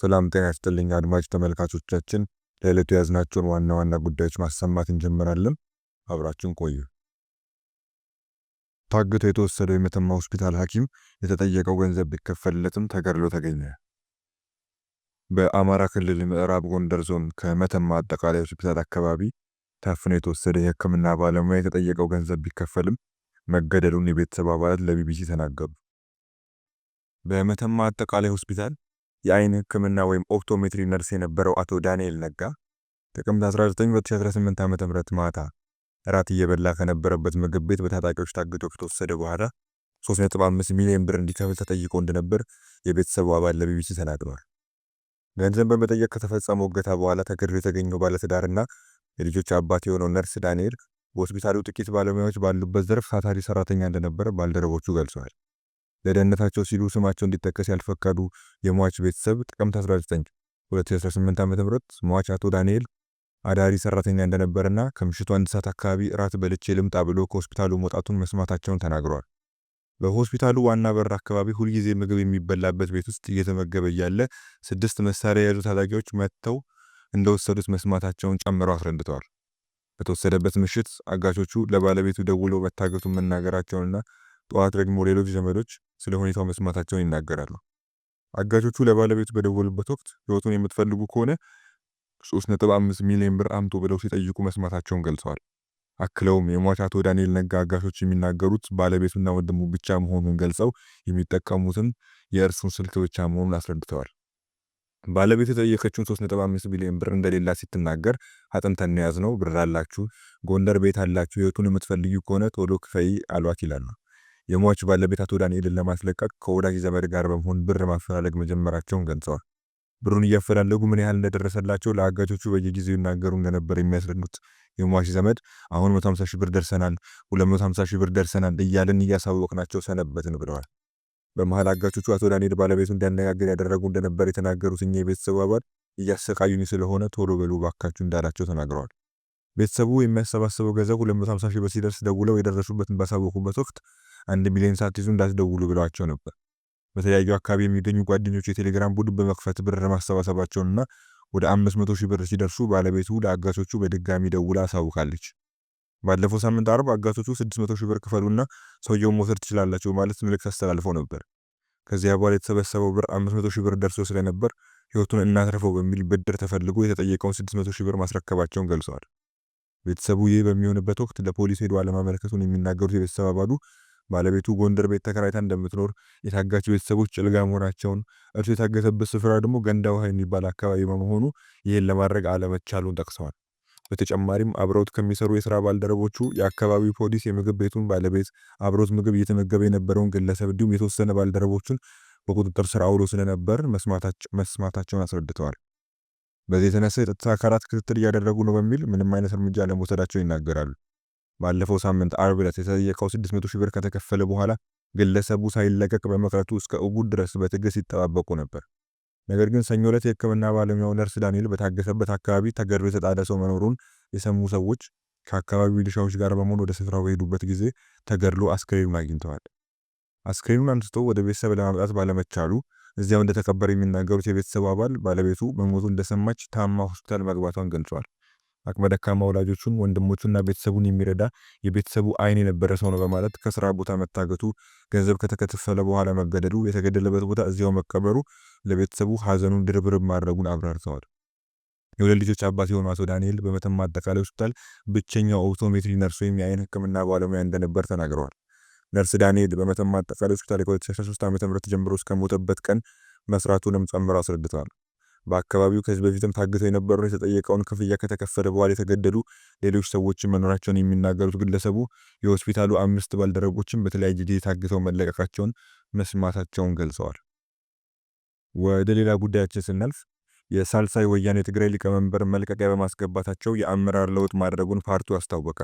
ሰላም ጤና ይስጥልኝ አድማጭ ተመልካቾቻችን፣ ለዕለቱ ያዝናቸውን ዋና ዋና ጉዳዮች ማሰማት እንጀምራለን። አብራችን ቆዩ። ታግቶ የተወሰደው የመተማ ሆስፒታል ሐኪም የተጠየቀው ገንዘብ ቢከፈልለትም ተገድሎ ተገኘ። በአማራ ክልል ምዕራብ ጎንደር ዞን ከመተማ አጠቃላይ ሆስፒታል አካባቢ ታፍኖ የተወሰደ የሕክምና ባለሙያ የተጠየቀው ገንዘብ ቢከፈልም መገደሉን የቤተሰብ አባላት ለቢቢሲ ተናገሩ። በመተማ አጠቃላይ ሆስፒታል የአይን ሕክምና ወይም ኦፕቶሜትሪ ነርስ የነበረው አቶ ዳንኤል ነጋ ጥቅምት 19 2018 ዓ.ም ማታ እራት እየበላ ከነበረበት ምግብ ቤት በታጣቂዎች ታግቶ ከተወሰደ በኋላ 3.5 ሚሊዮን ብር እንዲከፍል ተጠይቆ እንደነበር የቤተሰቡ አባል ለቢቢሲ ተናግረዋል። ገንዘብ በመጠየቅ ከተፈጸመው እገታ በኋላ ተገድሎ የተገኘው ባለትዳርና የልጆች አባት የሆነው ነርስ ዳንኤል በሆስፒታሉ ጥቂት ባለሙያዎች ባሉበት ዘርፍ ታታሪ ሰራተኛ እንደነበረ ባልደረቦቹ ገልጸዋል። ለደህንነታቸው ሲሉ ስማቸው እንዲጠቀስ ያልፈቀዱ የሟች ቤተሰብ ጥቅምት 19 2018 ዓ.ም ሟች አቶ ዳንኤል አዳሪ ሰራተኛ እንደነበረና ከምሽቱ 1 ሰዓት አካባቢ እራት በልቼ ልምጣ ብሎ ከሆስፒታሉ መውጣቱን መስማታቸውን ተናግረዋል። በሆስፒታሉ ዋና በር አካባቢ ሁልጊዜ ምግብ የሚበላበት ቤት ውስጥ እየተመገበ እያለ 6 መሳሪያ የያዙ ታጣቂዎች መጥተው እንደወሰዱት መስማታቸውን ጨምረው አስረድተዋል። በተወሰደበት ምሽት አጋቾቹ ለባለቤቱ ደውለው መታገቱን መናገራቸውንና ጠዋት ደግሞ ሌሎች ዘመዶች ስለ ሁኔታው መስማታቸውን ይናገራሉ። አጋቾቹ ለባለቤቱ በደወሉበት ወቅት ህይወቱን የምትፈልጉ ከሆነ 3.5 ሚሊዮን ብር አምጡ ብለው ሲጠይቁ መስማታቸውን ገልጸዋል። አክለውም የሟች አቶ ዳንኤል ነጋ አጋቾች የሚናገሩት ባለቤቱና ወንድሙ ብቻ መሆኑን ገልጸው የሚጠቀሙትን የእርሱን ስልክ ብቻ መሆኑን አስረድተዋል። ባለቤቱ የጠየቀችውን 3.5 ሚሊዮን ብር እንደሌላ ስትናገር አጥንተን ያዝነው ብር አላችሁ፣ ጎንደር ቤት አላችሁ፣ ህይወቱን የምትፈልጉ ከሆነ ቶሎ ክፈይ አሏት ይላሉ። የሟች ባለቤት አቶ ዳንኤልን ለማስለቀቅ ከወዳጅ ዘመድ ጋር በመሆን ብር ማፈላለግ መጀመራቸውን ገልጸዋል። ብሩን እያፈላለጉ ምን ያህል እንደደረሰላቸው ለአጋቾቹ በየጊዜው ይናገሩ እንደነበር የሚያስረዱት የሟች ዘመድ አሁን 150 ሺህ ብር ደርሰናል፣ 250 ሺህ ብር ደርሰናል እያልን እያሳወቅናቸው ሰነበትን ብለዋል። በመሃል አጋቾቹ አቶ ዳንኤል ባለቤቱ እንዲያነጋግር ያደረጉ እንደነበር የተናገሩት እኛ የቤተሰቡ አባል እያሰቃዩኝ ስለሆነ ቶሎ በሉ ባካችሁ እንዳላቸው ተናግረዋል። ቤተሰቡ የሚያሰባስበው ገንዘብ 250 ሺህ ብር ሲደርስ ደውለው የደረሱበትን ባሳወቁበት ወቅት 1 ሚሊዮን ሳትይዙ እንዳትደውሉ ብለዋቸው ነበር። በተለያዩ አካባቢ የሚገኙ ጓደኞቹ የቴሌግራም ቡድን በመክፈት ብር ማሰባሰባቸውንና ወደ 500 ሺህ ብር ሲደርሱ ባለቤቱ ለአጋቾቹ በድጋሚ ደውላ አሳውቃለች። ባለፈው ሳምንት አርብ አጋቾቹ 600 ሺህ ብር ክፈሉና ሰውየውን መውሰድ ትችላላችሁ ማለት መልእክት አስተላልፈው ነበር። ከዚያ በኋላ የተሰበሰበው ብር 500 ሺህ ብር ደርሶ ስለነበር ህይወቱን እናትረፈው በሚል ብድር ተፈልጎ የተጠየቀውን 600 ሺህ ብር ማስረከባቸውን ገልጸዋል። ቤተሰቡ ይህ በሚሆንበት ወቅት ለፖሊስ ሄዶ አለማመልከቱን የሚናገሩት የቤተሰብ አባሉ ባለቤቱ ጎንደር ቤት ተከራይታ እንደምትኖር፣ የታጋች ቤተሰቦች ጭልጋ መሆናቸውን፣ እርሱ የታገተበት ስፍራ ደግሞ ገንዳ ውሃ የሚባል አካባቢ በመሆኑ ይህን ለማድረግ አለመቻሉን ጠቅሰዋል። በተጨማሪም አብረውት ከሚሰሩ የስራ ባልደረቦቹ የአካባቢው ፖሊስ የምግብ ቤቱን ባለቤት፣ አብሮት ምግብ እየተመገበ የነበረውን ግለሰብ እንዲሁም የተወሰነ ባልደረቦቹን በቁጥጥር ስር አውሎ ስለነበር መስማታቸውን አስረድተዋል። በዚህ የተነሳ የጸጥታ አካላት ክትትል እያደረጉ ነው በሚል ምንም አይነት እርምጃ ለመውሰዳቸው ይናገራሉ። ባለፈው ሳምንት አርብ ዕለት የተጠየቀው 600 ሺህ ብር ከተከፈለ በኋላ ግለሰቡ ሳይለቀቅ በመቅረቱ እስከ እሁድ ድረስ በትዕግስት ይጠባበቁ ነበር። ነገር ግን ሰኞ ዕለት የሕክምና ባለሙያው ነርስ ዳንኤል በታገሰበት አካባቢ ተገድሎ የተጣለ ሰው መኖሩን የሰሙ ሰዎች ከአካባቢው ሚሊሻዎች ጋር በመሆን ወደ ስፍራው በሄዱበት ጊዜ ተገድሎ አስክሬኑን አግኝተዋል። አስክሬኑን አንስቶ ወደ ቤተሰብ ለማምጣት ባለመቻሉ እዚያው እንደተቀበረ የሚናገሩት የቤተሰቡ አባል ባለቤቱ በሞቱ እንደሰማች ታማ ሆስፒታል መግባቷን ገልጸዋል። አቅመ ደካማ ወላጆቹን፣ ወንድሞቹና ቤተሰቡን የሚረዳ የቤተሰቡ አይን የነበረ ሰው ነው በማለት ከስራ ቦታ መታገቱ፣ ገንዘብ ከተከፈለ በኋላ መገደሉ፣ የተገደለበት ቦታ እዚያው መቀበሩ ለቤተሰቡ ሀዘኑን ድርብርብ ማድረጉን አብራርተዋል። የሁለት ልጆች አባት የሆነው አቶ ዳንኤል በመተማ አጠቃላይ ሆስፒታል ብቸኛው ኦፕቶሜትሪ ነርስ ወይም የአይን ሕክምና ባለሙያ እንደነበር ተናግረዋል። ነርስ ዳንኤል በመተማ አጠቃላይ ሆስፒታል ከ2013 ዓ.ም ጀምሮ እስከሞተበት ቀን መስራቱንም ጨምረው አስረድተዋል። በአካባቢው ከዚህ በፊትም ታግተው የነበሩ የተጠየቀውን ክፍያ ከተከፈለ በኋላ የተገደሉ ሌሎች ሰዎች መኖራቸውን የሚናገሩት ግለሰቡ የሆስፒታሉ 5 ባልደረቦችም በተለያየ ጊዜ ታግተው መለቀቃቸውን መስማታቸውን ገልጸዋል። ወደ ሌላ ጉዳያችን ስናልፍ የሳልሳይ ወያኔ ትግራይ ሊቀመንበር መልቀቂያ በማስገባታቸው የአመራር ለውጥ ማድረጉን ፓርቲው አስታወቀ።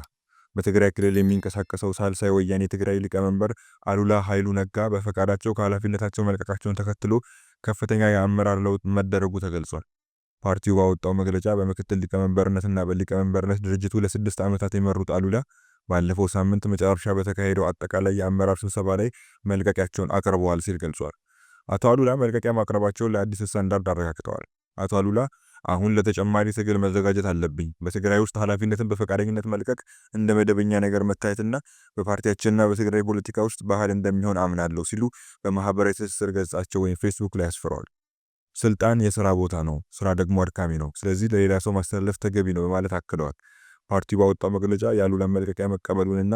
በትግራይ ክልል የሚንቀሳቀሰው ሳልሳይ ወያኔ ትግራይ ሊቀመንበር አሉላ ኃይሉ ነጋ በፈቃዳቸው ከኃላፊነታቸው መልቀቃቸውን ተከትሎ ከፍተኛ የአመራር ለውጥ መደረጉ ተገልጿል። ፓርቲው ባወጣው መግለጫ በምክትል ሊቀመንበርነትና በሊቀመንበርነት ድርጅቱ ለ6 ዓመታት የመሩት አሉላ ባለፈው ሳምንት መጨረሻ በተካሄደው አጠቃላይ የአመራር ስብሰባ ላይ መልቀቂያቸውን አቅርበዋል ሲል ገልጿል። አቶ አሉላ መልቀቂያ ማቅረባቸውን ለአዲስ ስታንዳርድ አረጋግጠዋል። አቶ አሉላ አሁን ለተጨማሪ ትግል መዘጋጀት አለብኝ፣ በትግራይ ውስጥ ኃላፊነትን በፈቃደኝነት መልቀቅ እንደ መደበኛ ነገር መታየትና በፓርቲያችንና በትግራይ ፖለቲካ ውስጥ ባህል እንደሚሆን አምናለሁ ሲሉ በማህበራዊ ትስስር ገጻቸው ወይም ፌስቡክ ላይ አስፍረዋል። ስልጣን የስራ ቦታ ነው፣ ስራ ደግሞ አድካሚ ነው፣ ስለዚህ ለሌላ ሰው ማስተላለፍ ተገቢ ነው በማለት አክለዋል። ፓርቲው ባወጣው መግለጫ የአሉላን መልቀቂያ መቀበሉንና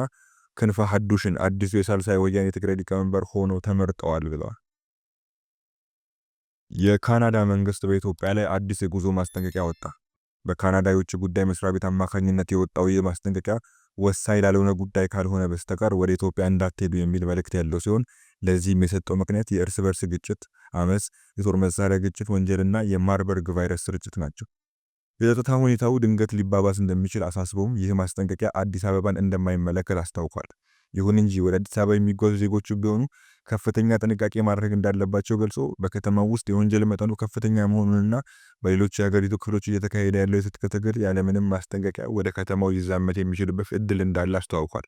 ክንፈ ሐዱሽን አዲሱ የሳልሳይ ወያኔ የትግራይ ሊቀመንበር ሆነው ተመርጠዋል ብለዋል። የካናዳ መንግስት በኢትዮጵያ ላይ አዲስ የጉዞ ማስጠንቀቂያ ወጣ። በካናዳ የውጭ ጉዳይ መስሪያ ቤት አማካኝነት የወጣው ይህ ማስጠንቀቂያ ወሳኝ ላልሆነ ጉዳይ ካልሆነ በስተቀር ወደ ኢትዮጵያ እንዳትሄዱ የሚል መልእክት ያለው ሲሆን ለዚህም የሰጠው ምክንያት የእርስ በርስ ግጭት፣ አመጽ፣ የጦር መሳሪያ ግጭት ወንጀልና የማርበርግ ቫይረስ ስርጭት ናቸው። የጸጥታ ሁኔታው ድንገት ሊባባስ እንደሚችል አሳስቦም ይህ ማስጠንቀቂያ አዲስ አበባን እንደማይመለከት አስታውቋል። ይሁን እንጂ ወደ አዲስ አበባ የሚጓዙ ዜጎች ቢሆኑ ከፍተኛ ጥንቃቄ ማድረግ እንዳለባቸው ገልጾ በከተማው ውስጥ የወንጀል መጠኑ ከፍተኛ መሆኑንና በሌሎች የሀገሪቱ ክፍሎች እየተካሄደ ያለው የትጥቅ ትግል ያለምንም ማስጠንቀቂያ ወደ ከተማው ሊዛመት የሚችልበት እድል እንዳለ አስታውቋል።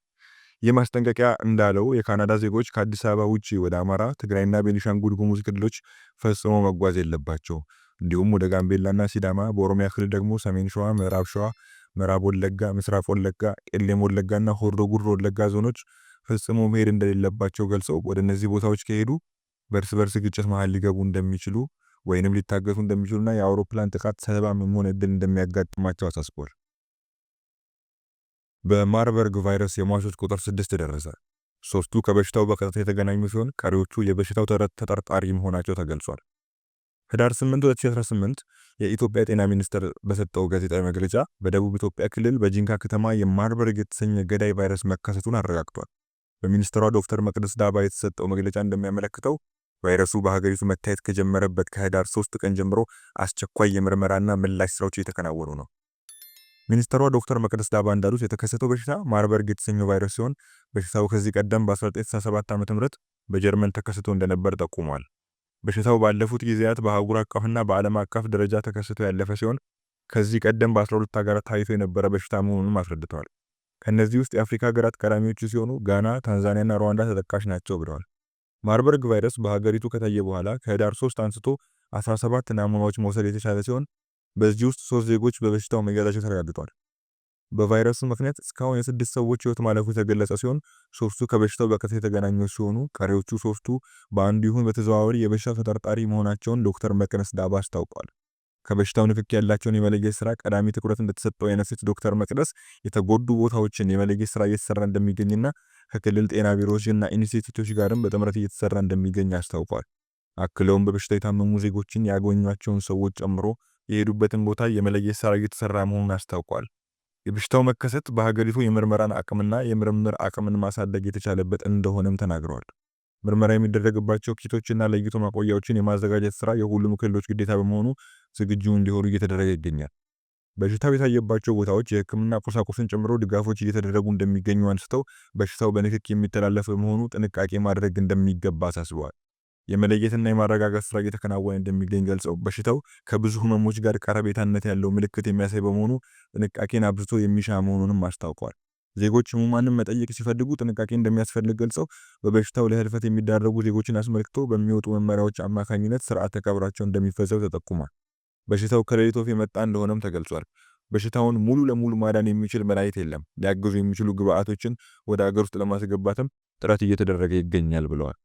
ይህ ማስጠንቀቂያ እንዳለው የካናዳ ዜጎች ከአዲስ አበባ ውጪ ወደ አማራ፣ ትግራይና ቤኒሻንጉል ጉሙዝ ክልሎች ፈጽሞ መጓዝ የለባቸው። እንዲሁም ወደ ጋምቤላና ሲዳማ፣ በኦሮሚያ ክልል ደግሞ ሰሜን ሸዋ፣ ምዕራብ ሸዋ፣ ምዕራብ ወለጋ፣ ምስራቅ ወለጋ፣ ቄለም ወለጋና ሆሮ ጉዱሩ ወለጋ ዞኖች ፈጽሞ መሄድ እንደሌለባቸው ገልጸው ወደ እነዚህ ቦታዎች ከሄዱ በእርስ በርስ ግጭት መሃል ሊገቡ እንደሚችሉ ወይንም ሊታገቱ እንደሚችሉና የአውሮፕላን ጥቃት ሰለባ መሆን እድል እንደሚያጋጥማቸው አሳስቧል። በማርበርግ ቫይረስ የሟቾች ቁጥር 6 ደረሰ። 3ቱ ከበሽታው በቀጥታ የተገናኙ ሲሆን ቀሪዎቹ የበሽታው ተጠርጣሪ መሆናቸው ተገልጿል። ህዳር 8 2018 የኢትዮጵያ ጤና ሚኒስቴር በሰጠው ጋዜጣዊ መግለጫ በደቡብ ኢትዮጵያ ክልል በጂንካ ከተማ የማርበርግ የተሰኘ ገዳይ ቫይረስ መከሰቱን አረጋግጧል። በሚኒስትሯ ዶክተር መቅደስ ዳባ የተሰጠው መግለጫ እንደሚያመለክተው ቫይረሱ በሀገሪቱ መታየት ከጀመረበት ከህዳር 3 ቀን ጀምሮ አስቸኳይ የምርመራና ምላሽ ስራዎች እየተከናወኑ ነው። ሚኒስትሯ ዶክተር መቅደስ ዳባ እንዳሉት የተከሰተው በሽታ ማርበርግ የተሰኘው ቫይረስ ሲሆን በሽታው ከዚህ ቀደም በ1997 ዓ.ም በጀርመን ተከስቶ እንደነበር ጠቁሟል። በሽታው ባለፉት ጊዜያት በአህጉር አቀፍና በዓለም አቀፍ ደረጃ ተከስቶ ያለፈ ሲሆን ከዚህ ቀደም በ12 ሀገራት ታይቶ የነበረ በሽታ መሆኑንም አስረድተዋል። ከነዚህ ውስጥ የአፍሪካ ሀገራት ቀዳሚዎቹ ሲሆኑ ጋና፣ ታንዛኒያና ሩዋንዳ ተጠቃሽ ናቸው ብለዋል። ማርበርግ ቫይረስ በሀገሪቱ ከታየ በኋላ ከህዳር 3 አንስቶ 17 ናሙናዎች መውሰድ የተቻለ ሲሆን በዚህ ውስጥ 3 ዜጎች በበሽታው መያዛቸው ተረጋግጧል። በቫይረሱ ምክንያት እስካሁን የ6 ሰዎች ህይወት ማለፉ የተገለጸ ሲሆን 3ቱ ከበሽታው በቀጥታ የተገናኙ ሲሆኑ ቀሪዎቹ 3ቱ በአንዱ ይሁን በተዘዋዋሪ የበሽታው ተጠርጣሪ መሆናቸውን ዶክተር መቅደስ ዳባ አስታውቋል። ከበሽታው ንክኪ ያላቸውን የመለየት ስራ ቀዳሚ ትኩረት እንደተሰጠው ያነሱት ዶክተር መቅደስ የተጎዱ ቦታዎችን የመለየት ስራ እየተሰራ እንደሚገኝና ከክልል ጤና ቢሮዎችና ኢንስቲትዩቶች ጋርም በጥምረት እየተሰራ እንደሚገኝ አስታውቋል። አክለውም በበሽታው የታመሙ ዜጎችን ያገኟቸውን ሰዎች ጨምሮ የሄዱበትን ቦታ የመለየት ስራ እየተሰራ መሆኑን አስታውቋል። የበሽታው መከሰት በሀገሪቱ የምርመራን አቅምና የምርምር አቅምን ማሳደግ የተቻለበት እንደሆነም ተናግረዋል። ምርመራ የሚደረግባቸው ኪቶችና ለይቶ ማቆያዎችን የማዘጋጀት ስራ የሁሉም ክልሎች ግዴታ በመሆኑ ዝግጁ እንዲሆኑ እየተደረገ ይገኛል። በሽታው የታየባቸው ቦታዎች የሕክምና ቁሳቁስን ጨምሮ ድጋፎች እየተደረጉ እንደሚገኙ አንስተው በሽታው በንክኪ የሚተላለፍ በመሆኑ ጥንቃቄ ማድረግ እንደሚገባ አሳስበዋል። የመለየትና የማረጋጋት ስራ እየተከናወነ እንደሚገኝ ገልጸው በሽታው ከብዙ ህመሞች ጋር ቀረቤታነት ያለው ምልክት የሚያሳይ በመሆኑ ጥንቃቄን አብዝቶ የሚሻ መሆኑንም አስታውቀዋል። ዜጎች ህሙማንን መጠየቅ ሲፈልጉ ጥንቃቄ እንደሚያስፈልግ ገልጸው በበሽታው ለህልፈት የሚዳረጉ ዜጎችን አስመልክቶ በሚወጡ መመሪያዎች አማካኝነት ስርዓተ ቀብራቸው እንደሚፈጸም ተጠቁሟል። በሽታው ከሌሊት ወፍ የመጣ እንደሆነም ተገልጿል። በሽታውን ሙሉ ለሙሉ ማዳን የሚችል መድኃኒት የለም። ሊያግዙ የሚችሉ ግብአቶችን ወደ ሀገር ውስጥ ለማስገባትም ጥረት እየተደረገ ይገኛል ብለዋል።